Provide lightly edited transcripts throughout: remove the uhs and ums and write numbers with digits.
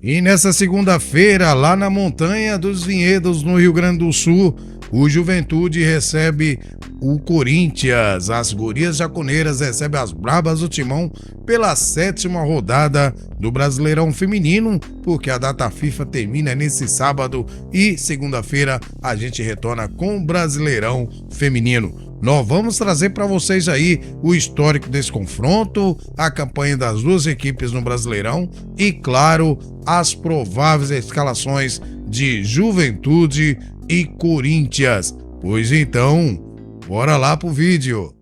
E nessa segunda-feira, lá na Montanha dos Vinhedos, no Rio Grande do Sul, o Juventude recebe o Corinthians. As gurias jaconeiras recebem as Brabas do Timão pela 7ª rodada do Brasileirão Feminino, porque a data FIFA termina nesse sábado e segunda-feira a gente retorna com o Brasileirão Feminino. Nós vamos trazer para vocês aí o histórico desse confronto, a campanha das duas equipes no Brasileirão e, claro, as prováveis escalações de Juventude e Corinthians. Pois então, bora lá pro vídeo.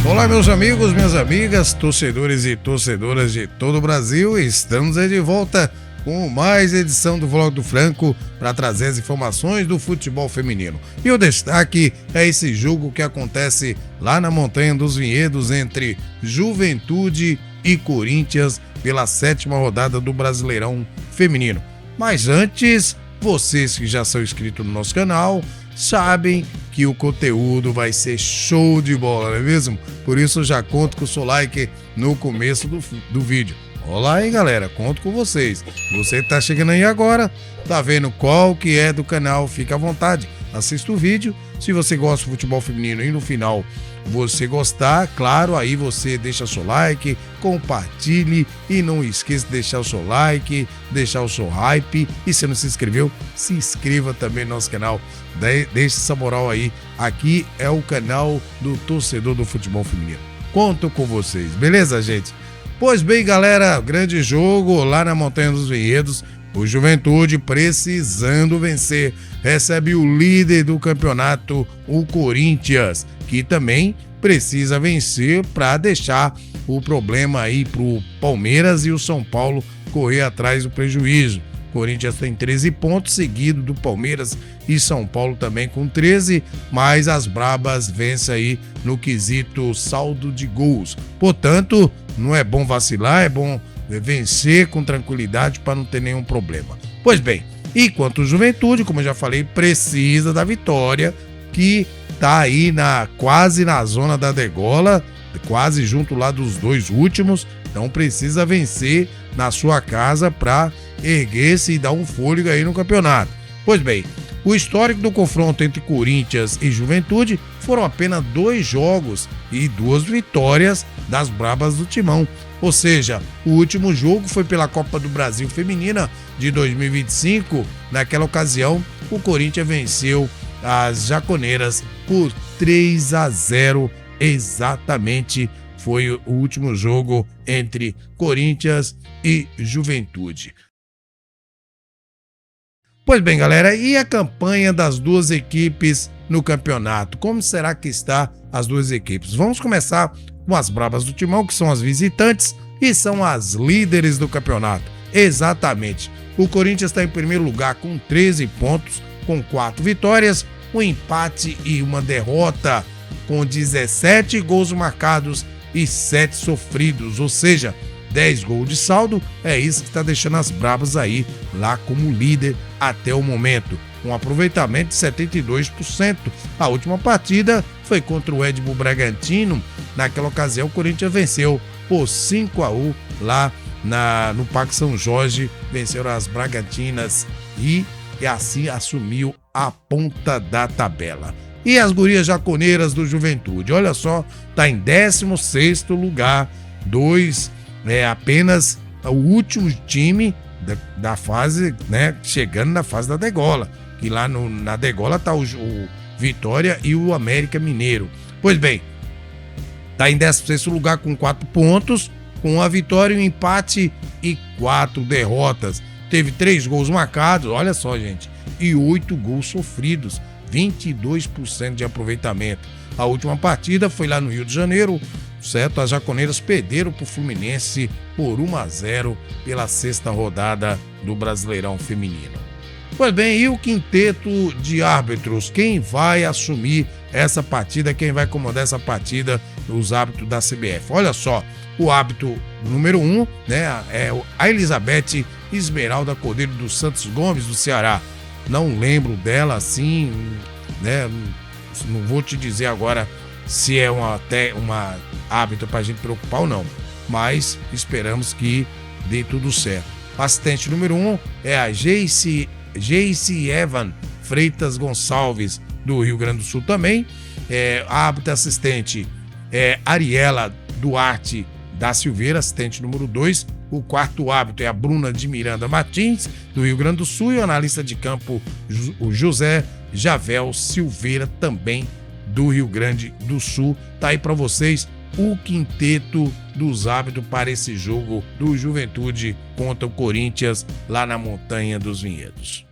Olá, meus amigos, minhas amigas, torcedores e torcedoras de todo o Brasil. Estamos aí de volta com mais edição do Vlog do Franco para trazer as informações do futebol feminino. E o destaque é esse jogo que acontece lá na Montanha dos Vinhedos entre Juventude e Corinthians pela 7ª rodada do Brasileirão Feminino. Mas antes, vocês que já são inscritos no nosso canal sabem que o conteúdo vai ser show de bola, não é mesmo? Por isso já conto com o seu like no começo do vídeo. Olá aí, galera, conto com vocês. Você que tá chegando aí agora, tá vendo qual que é do canal, fica à vontade, assista o vídeo. Se você gosta do futebol feminino e no final você gostar, claro, aí você deixa seu like, compartilhe e não esqueça de deixar o seu like, deixar o seu hype. E se não se inscreveu, se inscreva também no nosso canal, deixe essa moral aí. Aqui é o canal do torcedor do futebol feminino. Conto com vocês, beleza, gente? Pois bem, galera, grande jogo lá na Montanha dos Vinhedos. O Juventude, precisando vencer, recebe o líder do campeonato, o Corinthians, que também precisa vencer para deixar o problema aí pro Palmeiras e o São Paulo correr atrás do prejuízo. Corinthians tem 13 pontos, seguido do Palmeiras e São Paulo também com 13, mas as Brabas vencem aí no quesito saldo de gols. Portanto, não é bom vacilar, é bom vencer com tranquilidade para não ter nenhum problema. Pois bem, enquanto o Juventude, como eu já falei, precisa da vitória, que tá aí quase na zona da degola, quase junto lá dos dois últimos, então precisa vencer na sua casa para erguer-se e dar um fôlego aí no campeonato. Pois bem, o histórico do confronto entre Corinthians e Juventude foram apenas 2 jogos e 2 vitórias das Brabas do Timão. Ou seja, o último jogo foi pela Copa do Brasil Feminina de 2025. Naquela ocasião, o Corinthians venceu as jaconeiras por 3-0. Exatamente, foi o último jogo entre Corinthians e Juventude. Pois bem, galera, e a campanha das duas equipes no campeonato? Como será que está as duas equipes? Vamos começar com as Brabas do Timão, que são as visitantes e são as líderes do campeonato. Exatamente. O Corinthians está em primeiro lugar com 13 pontos, com 4 vitórias, um empate e uma derrota, com 17 gols marcados e 7 sofridos, ou seja, 10 gols de saldo. É isso que está deixando as Brabas aí lá como líder até o momento, com aproveitamento de 72%. A última partida foi contra o Red Bull Bragantino. Naquela ocasião, o Corinthians venceu por 5-1 lá no Parque São Jorge, venceram as Bragantinas e assim assumiu a ponta da tabela. E as gurias jaconeiras do Juventude, olha só, tá em 16º lugar, apenas o último time da fase, né, chegando na fase da degola, que lá na degola tá o Vitória e o América Mineiro. Pois bem, tá em 16º lugar com 4 pontos, com a vitória, um empate e 4 derrotas. Teve 3 gols marcados, olha só, gente, e 8 gols sofridos, 22% de aproveitamento. A última partida foi lá no Rio de Janeiro, certo? As Jaconeiras perderam para o Fluminense por 1-0 pela 6ª rodada do Brasileirão Feminino. Pois bem, e o quinteto de árbitros? Quem vai assumir essa partida? Quem vai comandar essa partida nos árbitros da CBF? Olha só, o árbitro número 1, né, é a Elizabeth Esmeralda Cordeiro dos Santos Gomes, do Ceará. Não lembro dela assim, né? Não vou te dizer agora se é uma árbitra para a gente preocupar ou não, mas esperamos que dê tudo certo. Assistente número 1 é a Jace Evan Freitas Gonçalves, do Rio Grande do Sul também. A árbitra assistente é Ariela Duarte da Silveira, assistente número 2. O quarto árbitro é a Bruna de Miranda Martins, do Rio Grande do Sul. E o analista de campo, o José Javel Silveira, também do Rio Grande do Sul. Tá aí para vocês o quinteto dos árbitros para esse jogo do Juventude contra o Corinthians lá na Montanha dos Vinhedos.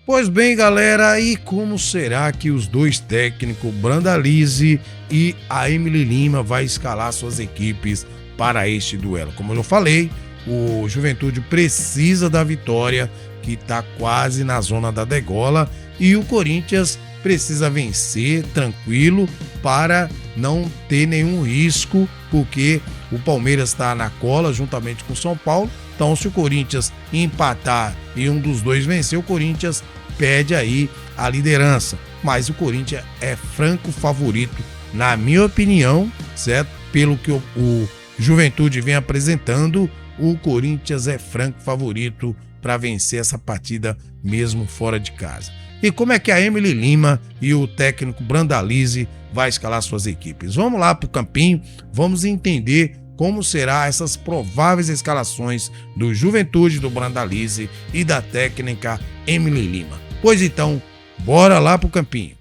Pois bem, galera, e como será que os dois técnicos, Brandalize e a Emily Lima, vai escalar suas equipes para este duelo? Como eu já falei, o Juventude precisa da vitória, que está quase na zona da degola, e o Corinthians precisa vencer tranquilo para não ter nenhum risco, porque o Palmeiras está na cola juntamente com o São Paulo. Então, se o Corinthians empatar e um dos dois vencer, o Corinthians perde aí a liderança. Mas o Corinthians é franco favorito, na minha opinião, certo? Pelo que o Juventude vem apresentando, o Corinthians é franco favorito para vencer essa partida mesmo fora de casa. E como é que a Emily Lima e o técnico Brandalize vai escalar suas equipes? Vamos lá para o campinho, vamos entender como serão essas prováveis escalações do Juventude, do Brandalize e da técnica Emily Lima. Pois então, bora lá para o campinho.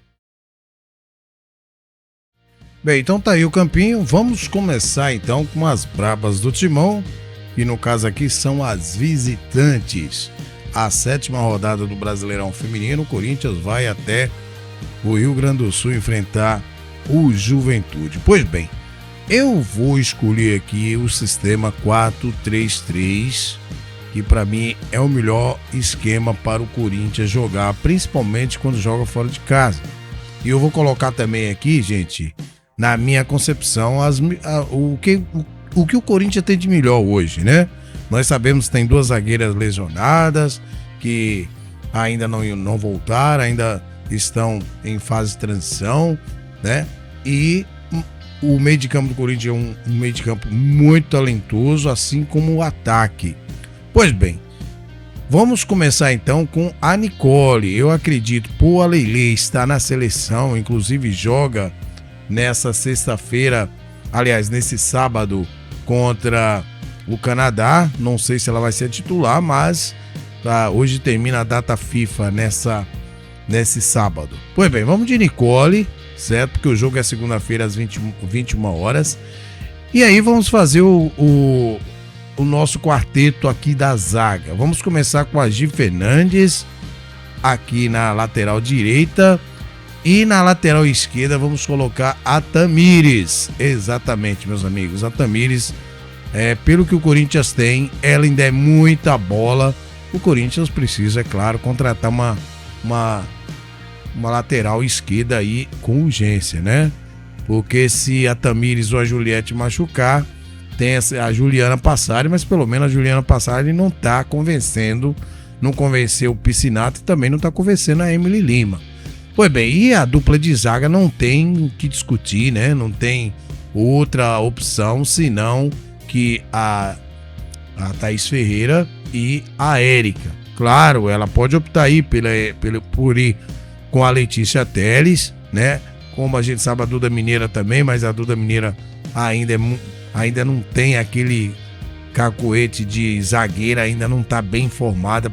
Bem, então tá aí o campinho. Vamos começar então com as brabas do Timão, que no caso aqui são as visitantes. A 7ª rodada do Brasileirão Feminino, o Corinthians vai até o Rio Grande do Sul enfrentar o Juventude. Pois bem, eu vou escolher aqui o sistema 4-3-3, que para mim é o melhor esquema para o Corinthians jogar, principalmente quando joga fora de casa. E eu vou colocar também aqui, gente, na minha concepção, o que o Corinthians tem de melhor hoje, né? Nós sabemos que tem 2 zagueiras lesionadas, que ainda não voltaram, ainda estão em fase de transição, né? E o meio de campo do Corinthians é um meio de campo muito talentoso, assim como o ataque. Pois bem, vamos começar então com a Nicole. Eu acredito, a Leilê está na seleção, inclusive joga nessa sexta-feira, aliás, nesse sábado, contra o Canadá. Não sei se ela vai ser titular, mas hoje termina a data FIFA nesse sábado. Pois bem, vamos de Nicole, certo? Porque o jogo é segunda-feira às 21 horas. E aí vamos fazer o nosso quarteto aqui da zaga. Vamos começar com a Gi Fernandes aqui na lateral direita. E na lateral esquerda vamos colocar a Tamires. Exatamente, meus amigos. A Tamires, pelo que o Corinthians tem, ela ainda é muita bola. O Corinthians precisa, é claro, contratar uma lateral esquerda aí com urgência, né? Porque se a Tamires ou a Juliette machucar, tem a Juliana Passari, mas pelo menos a Juliana Passari não tá convencendo, não convenceu o Piscinato e também não tá convencendo a Emily Lima. Pois bem, e a dupla de zaga não tem o que discutir, né? Não tem outra opção senão que a Thaís Ferreira e a Érica. Claro, ela pode optar aí por ir com a Letícia Teles, né? Como a gente sabe, a Duda Mineira também, mas a Duda Mineira ainda não tem aquele cacoete de zagueira, ainda não está bem formada,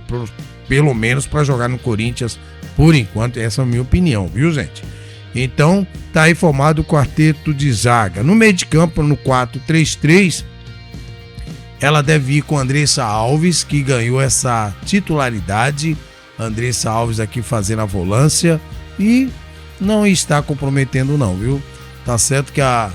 pelo menos para jogar no Corinthians, por enquanto. Essa é a minha opinião, viu, gente? Então, tá aí formado o quarteto de zaga. No meio de campo, no 4-3-3, ela deve ir com a Andressa Alves, que ganhou essa titularidade. Andressa Alves aqui fazendo a volância e não está comprometendo não, viu? Tá certo que a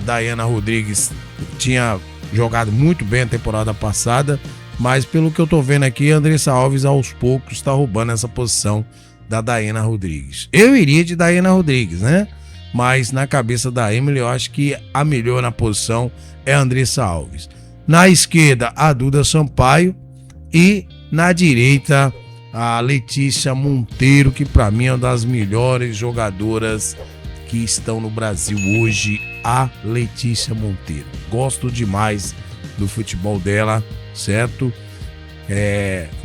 Dayana Rodrigues tinha jogado muito bem a temporada passada, mas pelo que eu tô vendo aqui, a Andressa Alves aos poucos está roubando essa posição da Dayana Rodrigues. Eu iria de Dayana Rodrigues, né? Mas na cabeça da Emily, eu acho que a melhor na posição é a Andressa Alves. Na esquerda, a Duda Sampaio. E na direita, a Letícia Monteiro, que para mim é uma das melhores jogadoras que estão no Brasil hoje, a Letícia Monteiro. Gosto demais do futebol dela, certo?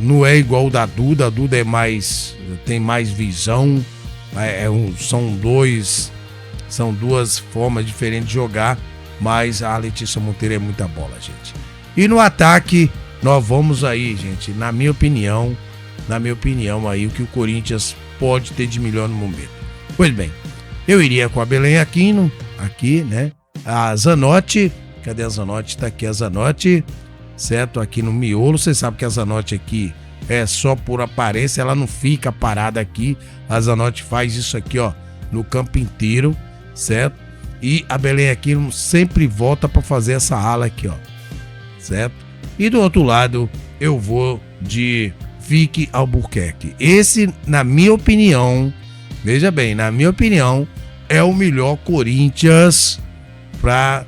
Não é igual o da Duda, a Duda tem mais visão, são duas formas diferentes de jogar, mas a Letícia Monteiro é muita bola, gente. E no ataque, nós vamos aí, gente, na minha opinião aí, o que o Corinthians pode ter de melhor no momento. Pois bem, eu iria com a Belém Aquino, aqui, né? A Zanotti, cadê a Zanotti? Tá aqui a Zanotti, certo? Aqui no miolo, você sabe que a Zanotti aqui é só por aparência, ela não fica parada aqui. A Zanotti faz isso aqui, ó, no campo inteiro, certo? E a Belém Aquino sempre volta para fazer essa ala aqui, ó, certo? E do outro lado, eu vou de Vicky Albuquerque. Esse, na minha opinião, veja bem, na minha opinião, é o melhor Corinthians para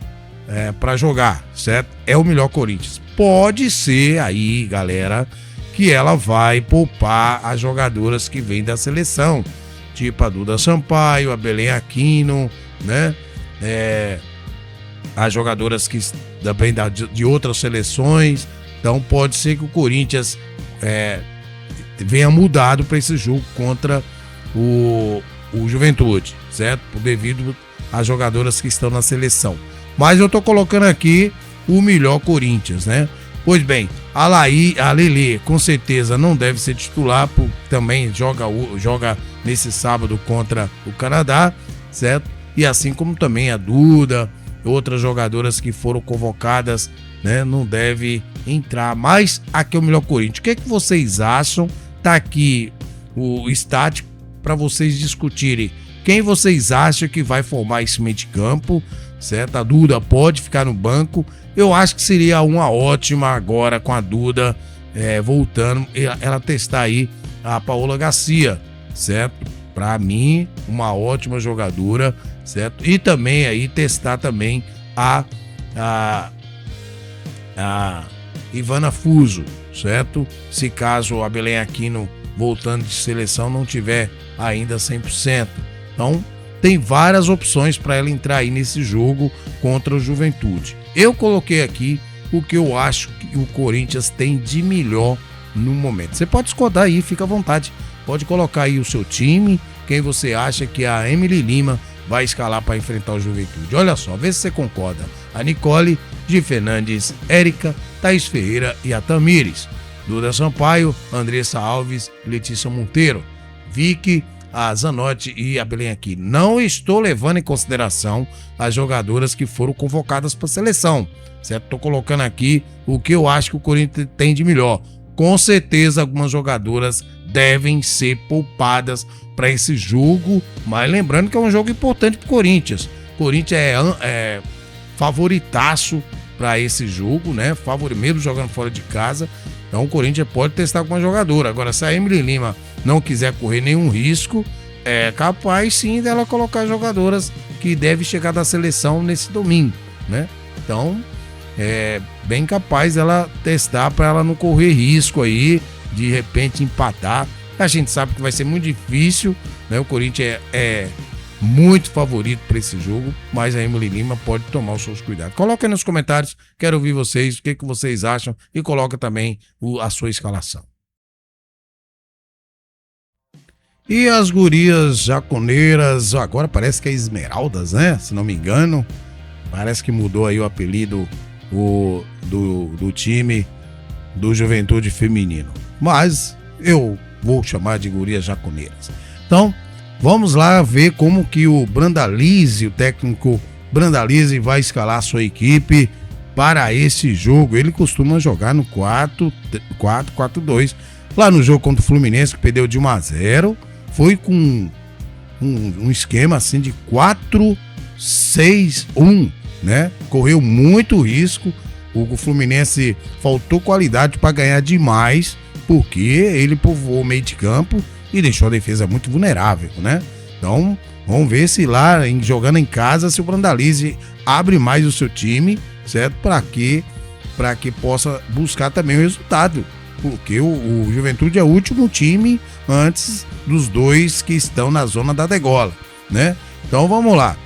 jogar, certo? É o melhor Corinthians. Pode ser aí, galera, que ela vai poupar as jogadoras que vêm da seleção, tipo a Duda Sampaio, a Belém Aquino, né? As jogadoras que também de outras seleções. Então pode ser que o Corinthians venha mudado para esse jogo contra o Juventude, certo? Devido às jogadoras que estão na seleção. Mas eu tô colocando aqui o melhor Corinthians, né? Pois bem, a Lelê com certeza não deve ser titular, também joga nesse sábado contra o Canadá, certo? E assim como também a Duda, outras jogadoras que foram convocadas, né, não deve entrar. Mas aqui é o melhor Corinthians. O que é que vocês acham? Tá aqui o stat para vocês discutirem. Quem vocês acham que vai formar esse meio de campo, certo? A Duda pode ficar no banco. Eu acho que seria uma ótima agora com a Duda voltando, ela testar aí a Paola Garcia, certo? Para mim, uma ótima jogadora, certo? E também aí testar também a Ivana Fuso, certo? Se caso a Belém Aquino voltando de seleção não tiver ainda 100%. Então, tem várias opções para ela entrar aí nesse jogo contra o Juventude. Eu coloquei aqui o que eu acho que o Corinthians tem de melhor no momento. Você pode discordar aí, fica à vontade. Pode colocar aí o seu time, quem você acha que a Emily Lima vai escalar para enfrentar o Juventude. Olha só, vê se você concorda. A Nicole, Gi Fernandes, Érica, Thaís Ferreira e a Tamires. Duda Sampaio, Andressa Alves, Letícia Monteiro, Vicky, a Zanotti e a Belém aqui. Não estou levando em consideração as jogadoras que foram convocadas para a seleção, certo? Estou colocando aqui o que eu acho que o Corinthians tem de melhor. Com certeza algumas jogadoras devem ser poupadas para esse jogo, mas lembrando que é um jogo importante para o Corinthians. O Corinthians é favoritaço para esse jogo, né? Mesmo jogando fora de casa. Então o Corinthians pode testar com uma jogadora. Agora, se a Emily Lima não quiser correr nenhum risco, é capaz sim dela colocar jogadoras que devem chegar da seleção nesse domingo, né? Então, é bem capaz dela testar para ela não correr risco aí, de repente empatar. A gente sabe que vai ser muito difícil, né? O Corinthians é muito favorito para esse jogo, mas a Emily Lima pode tomar os seus cuidados. Coloca aí nos comentários, quero ouvir vocês, o que vocês acham, e coloca também a sua escalação. E as gurias jaconeiras, agora parece que é Esmeraldas, né? Se não me engano, parece que mudou aí o apelido do time do Juventude Feminino, mas eu vou chamar de gurias jaconeiras. Então, vamos lá ver como que o Brandalize, o técnico Brandalize, vai escalar a sua equipe para esse jogo. Ele costuma jogar no 4-4-2. Lá no jogo contra o Fluminense, que perdeu de 1-0, foi com um esquema assim de 4 6-1, né? Correu muito risco. O Fluminense faltou qualidade para ganhar demais, porque ele povoou o meio de campo e deixou a defesa muito vulnerável, né? Então, vamos ver se lá, jogando em casa, se o Brandalize abre mais o seu time, certo? Para que possa buscar também o resultado. Porque o Juventude é o último time antes dos dois que estão na zona da degola, né? Então, vamos lá.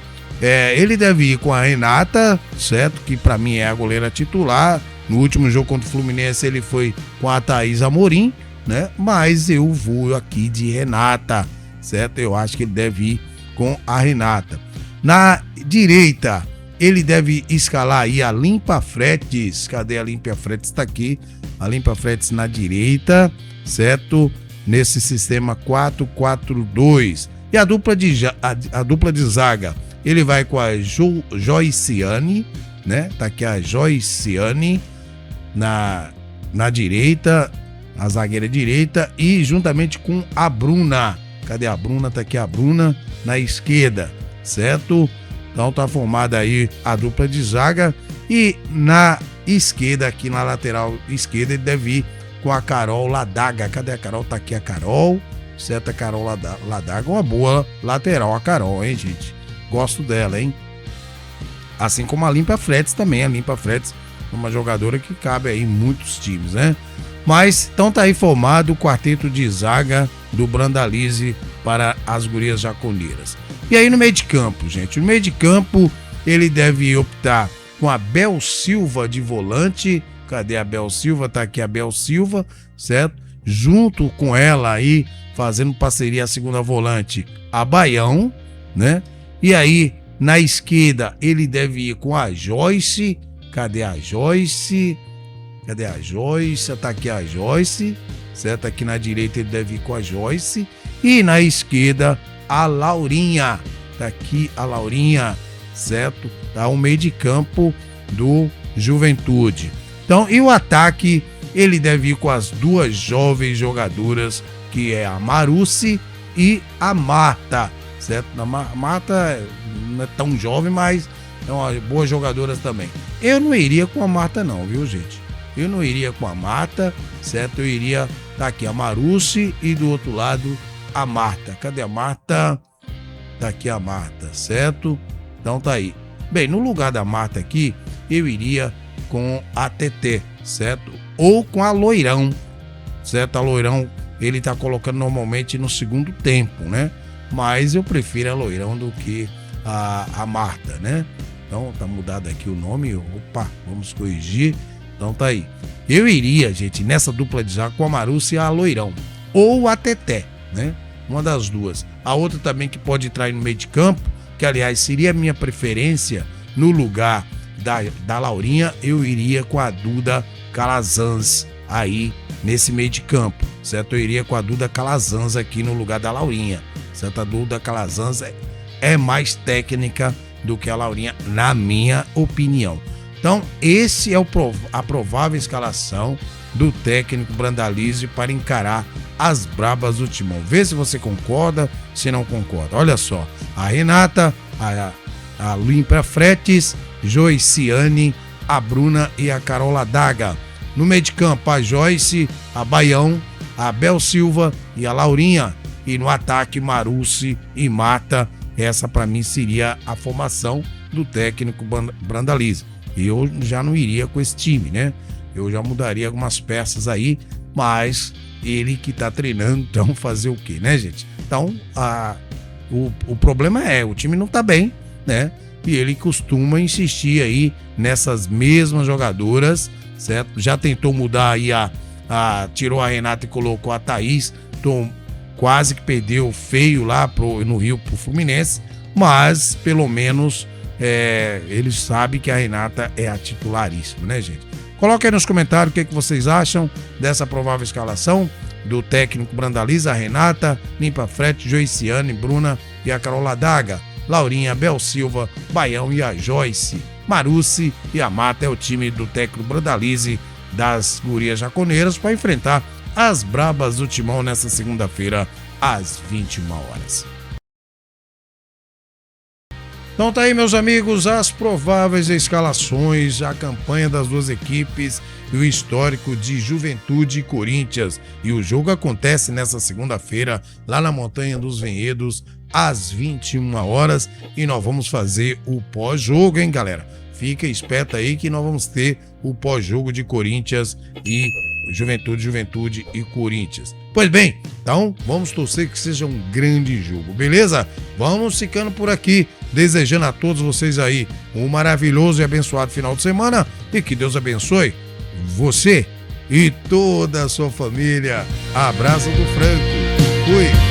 Ele deve ir com a Renata, certo? Que para mim é a goleira titular. No último jogo contra o Fluminense ele foi com a Thaís Amorim, né? Mas eu vou aqui de Renata, certo? Eu acho que ele deve ir com a Renata. Na direita, ele deve escalar aí a Limpa Fretes. Cadê a Limpa Fretes? Está aqui. A Limpa Fretes na direita, certo? Nesse sistema 4-4-2. E a dupla de zaga, ele vai com a Joiciane, né? Tá aqui a Joiciane na direita, a zagueira direita, e juntamente com a Bruna. Cadê a Bruna? Tá aqui a Bruna na esquerda, certo? Então tá formada aí a dupla de zaga. E na esquerda, aqui na lateral esquerda, ele deve ir com a Carol Ladaga. Cadê a Carol? Tá aqui a Carol, certo? A Carol Ladaga, uma boa lateral, a Carol, hein, gente? Gosto dela, hein? Assim como a Limpa Fretes também. A Limpa Fretes é uma jogadora que cabe aí em muitos times, né? Mas então tá aí formado o quarteto de zaga do Brandalize para as gurias jaconeiras. E aí no meio de campo, gente? No meio de campo ele deve optar com a Bel Silva de volante. Cadê a Bel Silva? Tá aqui a Bel Silva, certo? Junto com ela aí, fazendo parceria a segunda volante, a Baião, né? E aí, na esquerda, ele deve ir com a Joyce. Cadê a Joyce? Cadê a Joyce? Tá aqui a Joyce, certo? Aqui na direita ele deve ir com a Joyce. E na esquerda, a Laurinha. Tá aqui a Laurinha, certo? Tá o meio de campo do Juventude. Então, e o ataque, ele deve ir com as duas jovens jogadoras, que é a Maruci e a Marta, certo? A Marta não é tão jovem, mas é uma boa jogadora também. Eu não iria com a Marta não, viu, gente? Eu não iria com a Marta, certo? Eu iria, tá aqui a Maruci e do outro lado a Marta. Cadê a Marta? Tá aqui a Marta, certo? Então tá aí. Bem, no lugar da Marta aqui, eu iria com a TT, certo? Ou com a Loirão, certo? A Loirão, ele tá colocando normalmente no segundo tempo, né? Mas eu prefiro a Loirão do que a Marta, né? Então tá mudado aqui o nome. Opa, vamos corrigir. Então tá aí. Eu iria, gente, nessa dupla de zaga com a Maruci e a Loirão. Ou a Teté, né? Uma das duas. A outra também que pode entrar aí no meio de campo, que aliás seria a minha preferência no lugar da Laurinha, eu iria com a Duda Calazans aí nesse meio de campo, certo? Eu iria com a Duda Calazans aqui no lugar da Laurinha, certo? A Duda Calazans é mais técnica do que a Laurinha, na minha opinião. Então, esse é a provável escalação do técnico Brandalize para encarar as brabas do Timão. Vê se você concorda, se não concorda. Olha só, a Renata, a Limpa Fretes, Joiciane, a Bruna e a Carol Ladaga. No meio de campo, a Joyce, a Baião, a Bel Silva e a Laurinha. E no ataque, Maruci e Marta. Essa para mim seria a formação do técnico Brandalize. Eu já não iria com esse time, né? Eu já mudaria algumas peças aí, mas ele que tá treinando, então fazer o quê, né, gente? Então, o problema o time não tá bem, né? E ele costuma insistir aí nessas mesmas jogadoras, certo? Já tentou mudar aí tirou a Renata e colocou a Thaís, então quase que perdeu feio lá no Rio pro Fluminense, mas pelo menos ele sabe que a Renata é a titularíssima, né, gente? Coloque aí nos comentários o que vocês acham dessa provável escalação do técnico Brandalize, a Renata, Limpa Fretes, Joiciane, Bruna e a Carol Ladaga, Laurinha, Bel Silva, Baião e a Joyce, Maruci e a Marta. É o time do técnico Brandalize das gurias jaconeiras para enfrentar as brabas do Timão nessa segunda-feira às 21 horas. Então tá aí, meus amigos, as prováveis escalações, a campanha das duas equipes e o histórico de Juventude e Corinthians. E o jogo acontece nessa segunda-feira, lá na Montanha dos Vinhedos, às 21 horas. E nós vamos fazer o pós-jogo, hein, galera? Fica esperto aí que nós vamos ter o pós-jogo de Corinthians e Juventude e Corinthians. Pois bem, então vamos torcer que seja um grande jogo, beleza? Vamos ficando por aqui, desejando a todos vocês aí um maravilhoso e abençoado final de semana e que Deus abençoe você e toda a sua família. Abraço do Franco. Fui.